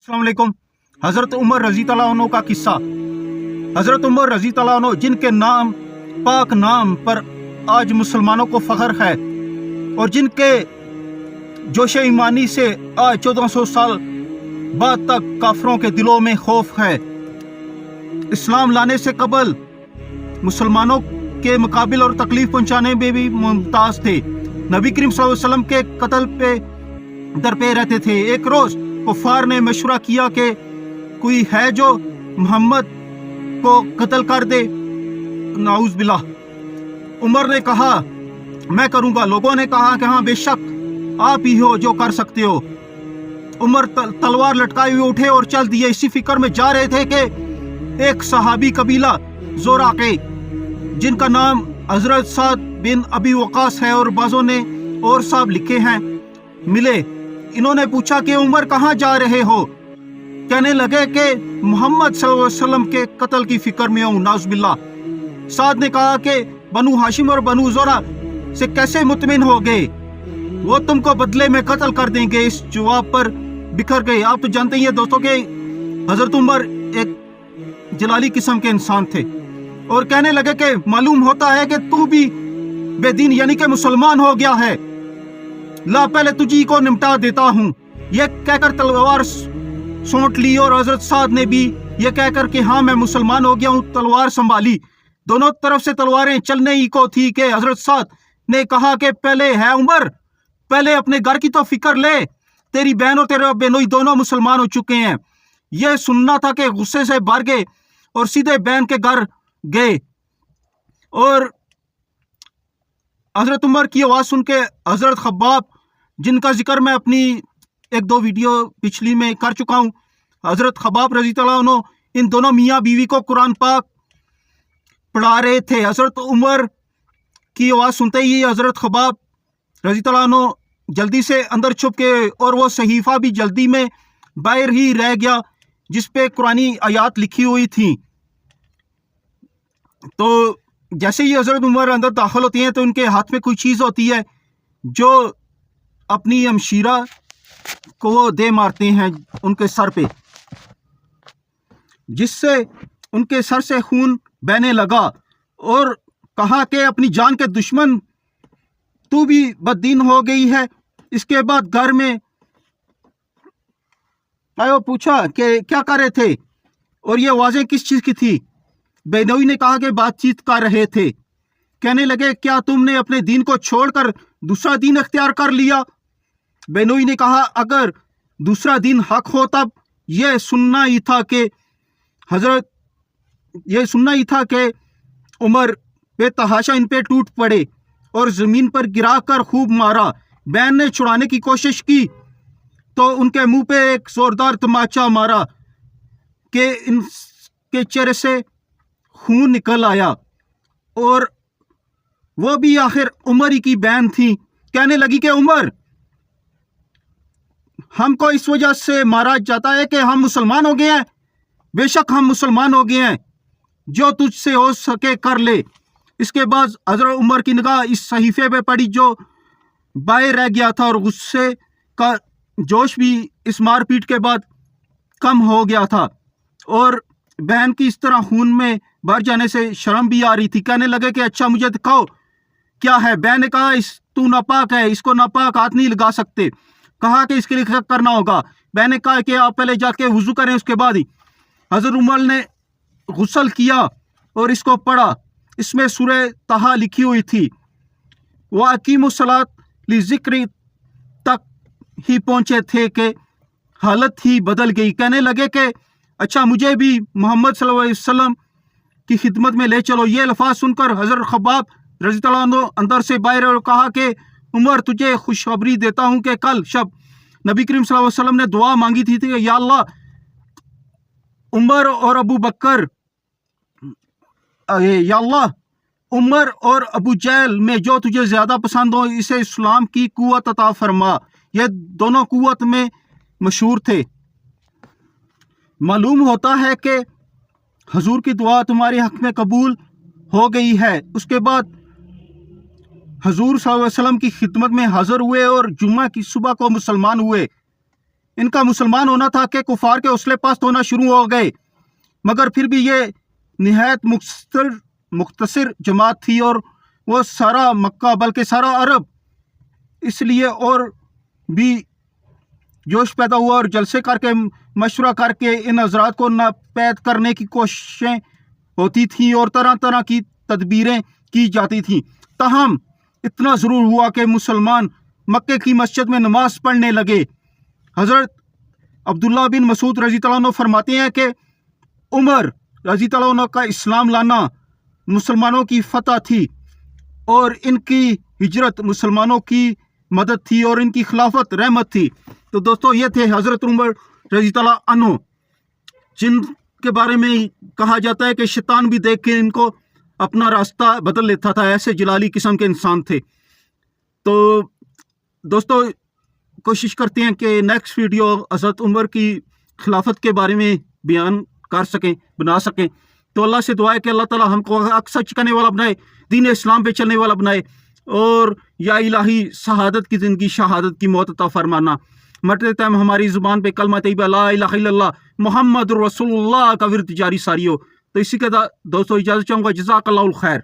अस्सलाम वालेकुम। हज़रत उमर रज़ी तआला अन्हु का किस्सा। हज़रत उमर रज़ी तआला अन्हु जिनके नाम पाक नाम पर आज मुसलमानों को फ़ख्र है और जिनके जोश ईमानी से आज 1400 साल बाद तक काफरों के दिलों में खौफ है। इस्लाम लाने से कबल मुसलमानों के मुकाबिल और तकलीफ पहुंचाने में भी मुमताज़ थे। नबी करीम सल्लल्लाहु अलैहि वसल्लम के कत्ल पे दरपे रहते थे। एक रोज़ कुफ़ार ने मशवरा किया कि कोई है जो मोहम्मद को कत्ल कर दे। नाउज़ बिल्लाह। उमर ने कहा मैं करूंगा। लोगों ने कहा कि हाँ बेशक आप ही हो जो कर सकते हो। उमर तलवार लटकाए हुए उठे और चल दिए। इसी फिक्र में जा रहे थे कि एक सहाबी कबीला ज़ोरा के जिनका नाम हजरत साद बिन अबी वक़ास है और बाज़ों ने और साहब लिखे हैं मिले। इन्होंने पूछा कि उमर कहाँ जा रहे हो? कहने लगे कि मोहम्मद सल्लल्लाहु अलैहि वसल्लम के कत्ल की फिक्र में हूँ। नाउज़ बिल्लाह। साद ने कहा कि बनु हाशिम और बनु ज़ोरा से कैसे मुतमिन हो गए? वो तुमको बदले में कत्ल कर देंगे। इस जवाब पर बिखर गए। आप तो जानते ही हैं दोस्तों कि हजरत उमर एक जलाली किस्म के इंसान थे और कहने लगे कि मालूम होता है कि तू भी बेदीन यानी कि मुसलमान हो गया है। ला पहले तुझी को निपटा देता हूँ। यह कहकर तलवार सौंट ली और हजरत साद ने भी यह कहकर कि हाँ मैं मुसलमान हो गया हूँ तलवार संभाली। दोनों तरफ से तलवारें चलने ही को थी कि हजरत साद ने कहा कि पहले है उमर, पहले अपने घर की तो फिक्र ले। तेरी बहन और तेरे बहनोई दोनों मुसलमान हो चुके हैं। यह सुनना था कि गुस्से से भर गए और सीधे बहन के घर गए और हजरत उमर की आवाज़ सुन के हजरत खब्बाब जिनका जिक्र मैं अपनी एक दो वीडियो पिछली में कर चुका हूँ, हजरत खब्बाब रज़ी तआला अन्हु इन दोनों मियाँ बीवी को कुरान पाक पढ़ा रहे थे। हजरत उमर की आवाज़ सुनते ही हजरत खब्बाब रज़ी तआला अन्हु जल्दी से अंदर छुप के और वो सहीफ़ा भी जल्दी में बाहर ही रह गया जिस पे कुरानी आयात लिखी हुई थी। तो जैसे ही हजरत उमर अंदर दाखिल होती हैं तो उनके हाथ में कोई चीज़ होती है जो अपनी हमशीरा को वो दे मारते हैं उनके सर पे, जिससे उनके सर से खून बहने लगा और कहा कि अपनी जान के दुश्मन तू भी बददीन हो गई है। इसके बाद घर में आयो पूछा कि क्या कर रहे थे और ये आवाज़ें किस चीज़ की थी? बेनोई ने कहा कि बातचीत कर रहे थे। कहने लगे क्या तुमने अपने दीन को छोड़कर दूसरा दीन अख्तियार कर लिया? बेनोई ने कहा अगर दूसरा दीन हक हो तब यह सुनना ही था कि उमर बेतहाशा इन पे टूट पड़े और ज़मीन पर गिरा कर खूब मारा। बहन ने छुड़ाने की कोशिश की तो उनके मुंह पे एक जोरदार तमाचा मारा कि इनके चेहरे से खून निकल आया और वो भी आखिर उमर ही की बहन थी। कहने लगी कि उमर हमको इस वजह से मारा जाता है कि हम मुसलमान हो गए हैं। बेशक हम मुसलमान हो गए हैं, जो तुझसे हो सके कर ले। इसके बाद हजरत उमर की निगाह इस सहीफे पे पड़ी जो बाहर रह गया था और गुस्से का जोश भी इस मारपीट के बाद कम हो गया था और बहन की इस तरह खून में भर जाने से शर्म भी आ रही थी। कहने लगे कि अच्छा मुझे दिखाओ क्या है। बहन ने कहा तू नापाक है, इसको नापाक हाथ नहीं लगा सकते। कहा कि इसके लिए क्या करना होगा? बहन ने कहा कि आप पहले जाके वुजू करें, उसके बाद ही। हजरत उमर ने गुस्ल किया और इसको पढ़ा। इसमें सूरह तहा लिखी हुई थी। वह अकीमुस्सलात लिज़िक्र तक ही पहुंचे थे कि हालत ही बदल गई। कहने लगे कि अच्छा मुझे भी मोहम्मद सल्लल्लाहु अलैहि वसल्लम की खिदमत में ले चलो। ये अल्फाज सुनकर हजरत खब्बाब रज़ी तआला अन्हु अंदर से बाहर और कहा कि उमर तुझे खुशखबरी देता हूँ कि कल शब नबी करीम सल्लल्लाहु अलैहि वसल्लम ने दुआ मांगी थी कि या अल्लाह उमर और अबू बकर या अल्लाह उमर और अबू जहल में जो तुझे ज़्यादा पसंद हो इसे इस्लाम की कुव्वत अता फरमा। यह दोनों कुव्वत में मशहूर थे। मालूम होता है कि हजूर की दुआ तुम्हारे हक में कबूल हो गई है। उसके बाद हजूर सल्लल्लाहु अलैहि वसल्लम की खिदमत में हाजिर हुए और जुम्मा की सुबह को मुसलमान हुए। ان کا مسلمان ہونا تھا کہ کفار کے حوصلے پست ہونا شروع ہو گئے، مگر پھر بھی یہ نہایت مختصر جماعت تھی اور وہ سارا مکہ بلکہ سارا عرب اس لیے اور بھی جوش پیدا ہوا اور جلسے کر کے مشورہ کر کے ان حضرات کو ناپید کرنے کی کوششیں ہوتی تھیں اور طرح طرح کی تدبیریں کی جاتی تھیں۔ تاہم اتنا ضرور ہوا کہ مسلمان مکے کی مسجد میں نماز پڑھنے لگے۔ حضرت عبداللہ بن مسعود رضی اللہ عنہ فرماتے ہیں کہ عمر رضی اللہ عنہ کا اسلام لانا مسلمانوں کی فتح تھی اور ان کی ہجرت مسلمانوں کی مدد تھی اور ان کی خلافت رحمت تھی۔ تو دوستو یہ تھے حضرت عمر رضی اللہ عنہ، جن کے بارے میں کہا جاتا ہے کہ شیطان بھی دیکھ کے ان کو اپنا راستہ بدل لیتا تھا، ایسے جلالی قسم کے انسان تھے۔ تو دوستو کوشش کرتے ہیں کہ نیکسٹ ویڈیو حضرت عمر کی خلافت کے بارے میں بیان کر سکیں، بنا سکیں۔ تو اللہ سے دعا ہے کہ اللہ تعالی ہم کو اکثر چکنے والا بنائے، دین اسلام پہ چلنے والا بنائے، اور یا الہی شہادت کی زندگی، شہادت کی موت عطا فرمانا۔ مرتے ٹائم ہماری زبان پہ کلمہ طیبہ لا الہ الا اللہ محمد رسول اللہ کا ورد جاری ساری ہو۔ تو اسی کے دوستو اجازت چاہوں گا، جزاک اللہ الخیر۔